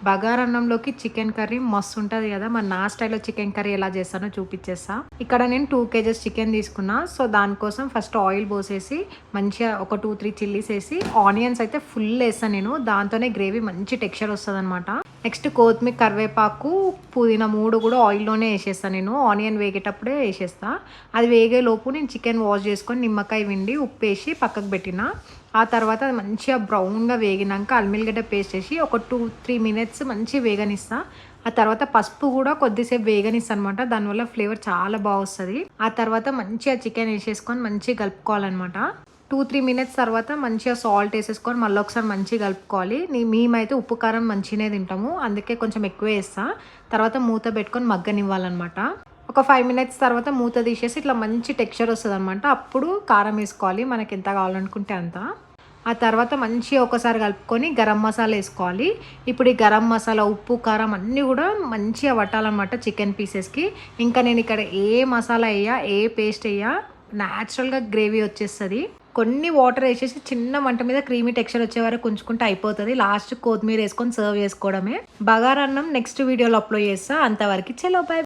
బగారన్నంలోకి chicken curry మస్తు ఉంటుంది కదా. మరి నా స్టైల్లో చికెన్ కర్రీ ఎలా చేస్తానో చూపించేస్తా. ఇక్కడ నేను 2 kgs చికెన్ తీసుకున్నా. సో దానికోసం ఫస్ట్ ఆయిల్ పోసేసి మంచిగా ఒక 2-3 చిల్లీస్ వేసి ఆనియన్స్ అయితే ఫుల్ వేస్తాను నేను. దాంతోనే గ్రేవీ మంచి టెక్స్చర్ వస్తుంది అనమాట. నెక్స్ట్ కొత్తిమీర, కరివేపాకు, పుదీనా 3 కూడా ఆయిల్లోనే వేసేస్తాను నేను. ఆనియన్ వేగేటప్పుడే వేసేస్తా. అది వేగేలోపు నేను చికెన్ వాష్ చేసుకొని నిమ్మకాయ పిండి ఉప్పు వేసి పక్కకు పెట్టిన. ఆ తర్వాత మంచిగా బ్రౌన్గా వేగినాక అల్లిగడ్డ పేస్ట్ వేసి ఒక 2-3 మినిట్స్ మంచిగా వేగనిస్తా. ఆ తర్వాత పసుపు కూడా కొద్దిసేపు వేగనిస్తా అనమాట. దానివల్ల ఫ్లేవర్ చాలా బాగా వస్తుంది. ఆ తర్వాత మంచిగా చికెన్ వేసేసుకొని మంచిగా కలుపుకోవాలన్నమాట. 2-3 మినిట్స్ తర్వాత మంచిగా సాల్ట్ వేసేసుకొని మళ్ళీ ఒకసారి మంచిగా కలుపుకోవాలి. మేమైతే ఉప్పు కారం మంచిగానే తింటాము, అందుకే కొంచెం ఎక్కువ వేస్తా. తర్వాత మూత పెట్టుకొని మగ్గనివ్వాలన్నమాట. ఒక 5 మినిట్స్ తర్వాత మూత తీసేసి ఇట్లా మంచి టెక్స్చర్ వస్తుంది అనమాట. అప్పుడు కారం వేసుకోవాలి, మనకి ఎంత కావాలనుకుంటే అంత. ఆ తర్వాత మంచిగా ఒకసారి కలుపుకొని గరం మసాలా వేసుకోవాలి. ఇప్పుడు ఈ గరం మసాలా, ఉప్పు, కారం అన్నీ కూడా మంచిగా పట్టాలన్నమాట చికెన్ పీసెస్కి. ఇంకా నేను ఇక్కడ ఏ మసాలా వేయ, ఏ పేస్ట్ వేయ, న్యాచురల్గా గ్రేవీ వచ్చేస్తుంది. కొన్ని వాటర్ వేసేసి చిన్న మంట మీద క్రీమీ టెక్స్చర్ వచ్చే వరకు ఉంచుకుంటే అయిపోతుంది. లాస్ట్ కొత్తిమీర వేసుకొని సర్వ్ చేసుకోవడమే. బగారన్నం నెక్స్ట్ వీడియోలో అప్లోడ్ చేస్తా. అంతవరకు చలో బై.